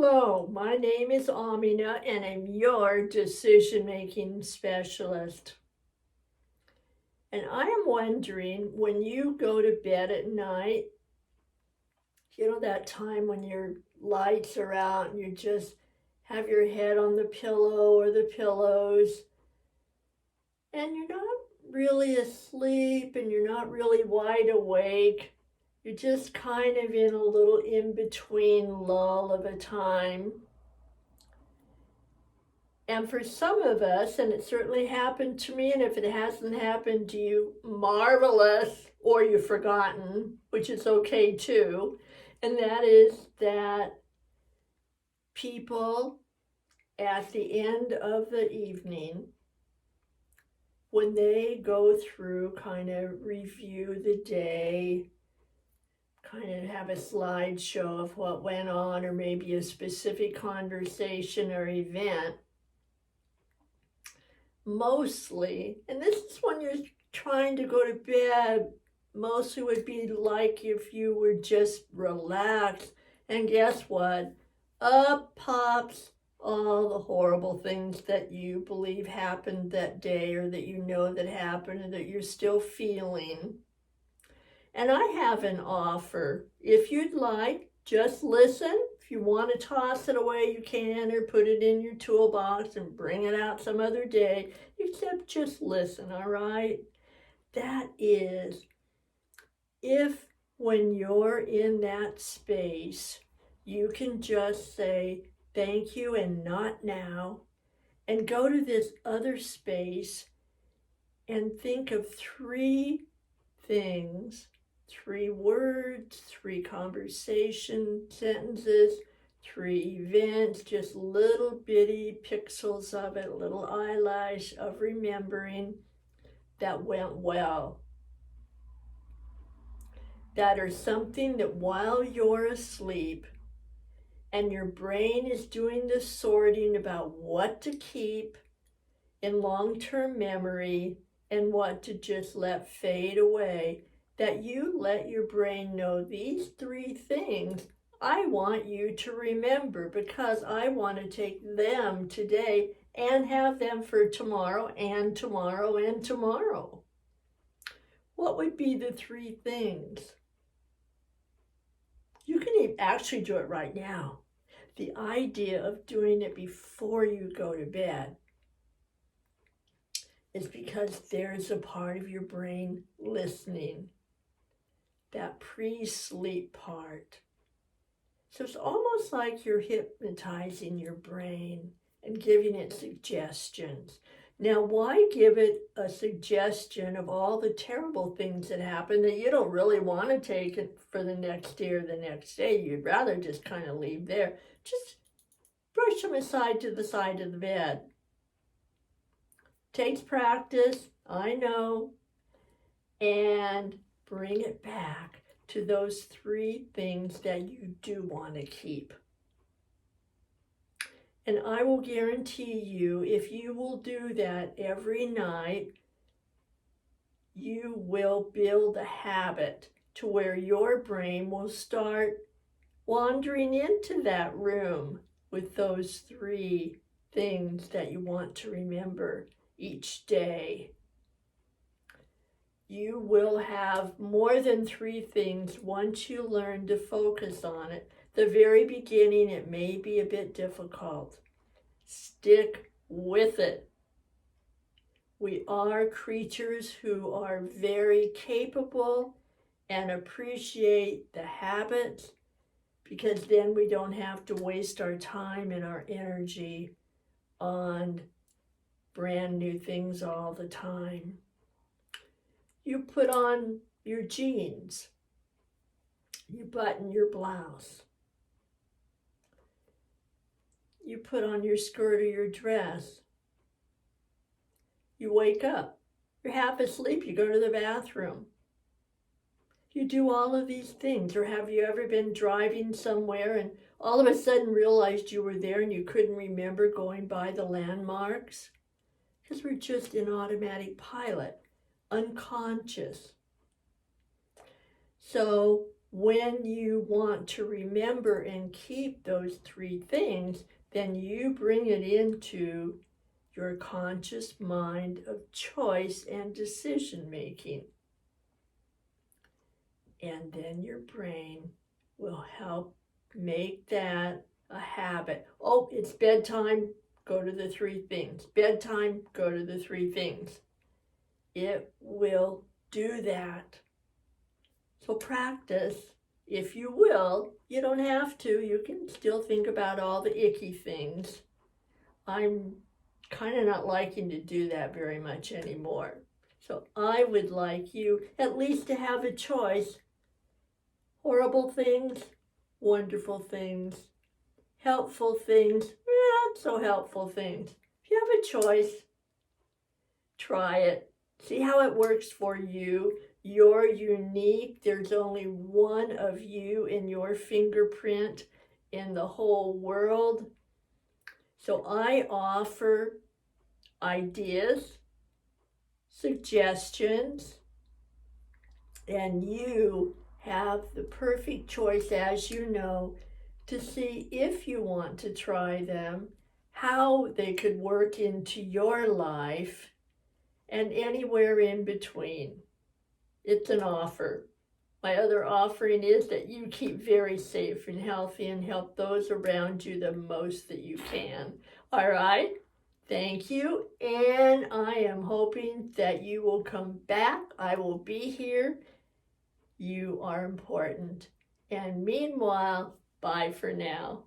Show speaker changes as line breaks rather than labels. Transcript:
Hello, my name is Amina and I'm your decision-making specialist. And I am wondering, when you go to bed at night, that time when your lights are out and you just have your head on the pillow or the pillows, and you're not really asleep and you're not really wide awake. You're just kind of in a little in-between lull of a time. And for some of us, and it certainly happened to me, and if it hasn't happened to you, marvelous, or you've forgotten, which is okay too, and that is that people at the end of the evening, when they go through, kind of review the day, kind of have a slideshow of what went on, or maybe a specific conversation or event, mostly, and this is when you're trying to go to bed, mostly would be like if you were just relaxed, and guess what? Up pops all the horrible things that you believe happened that day, or that you know that happened, and that you're still feeling. And I have an offer. If you'd like, just listen. If you want to toss it away, you can, or put it in your toolbox and bring it out some other day, except just listen, all right? That is, if when you're in that space, you can just say, thank you and not now, and go to this other space and think of three things, 3 words, 3 conversation sentences, 3 events, just little bitty pixels of it, a little eyelash of remembering that went well. That are something that while you're asleep and your brain is doing the sorting about what to keep in long-term memory and what to just let fade away, that you let your brain know these 3 things I want you to remember, because I want to take them today and have them for tomorrow and tomorrow and tomorrow. What would be the 3 things? You can actually do it right now. The idea of doing it before you go to bed is because there's a part of your brain listening, that pre-sleep part. So it's almost like you're hypnotizing your brain and giving it suggestions. Now, why give it a suggestion of all the terrible things that happen that you don't really want to take it for the next day or the next day? You'd rather just kind of leave there. Just brush them aside to the side of the bed. Takes practice, I know, and bring it back to those 3 things that you do want to keep. And I will guarantee you, if you will do that every night, you will build a habit to where your brain will start wandering into that room with those 3 things that you want to remember each day. You will have more than 3 things once you learn to focus on it. The very beginning, it may be a bit difficult. Stick with it. We are creatures who are very capable and appreciate the habits, because then we don't have to waste our time and our energy on brand new things all the time. You put on your jeans, you button your blouse, you put on your skirt or your dress, you wake up, you're half asleep, you go to the bathroom. You do all of these things. Or have you ever been driving somewhere and all of a sudden realized you were there and you couldn't remember going by the landmarks? Because we're just in automatic pilot, unconscious. So when you want to remember and keep those 3 things, then you bring it into your conscious mind of choice and decision making. And then your brain will help make that a habit. Oh, it's bedtime, go to the 3 things. Bedtime, go to the 3 things. It will do that. So practice, if you will. You don't have to. You can still think about all the icky things. I'm kind of not liking to do that very much anymore. So I would like you at least to have a choice. Horrible things, wonderful things, helpful things, not so helpful things. If you have a choice, try it. See how it works for you. You're unique. There's only one of you in your fingerprint in the whole world. So I offer ideas, suggestions, and you have the perfect choice, as you know, to see if you want to try them, how they could work into your life, and anywhere in between. It's an offer. My other offering is that you keep very safe and healthy and help those around you the most that you can. All right? Thank you. And I am hoping that you will come back. I will be here. You are important. And meanwhile, bye for now.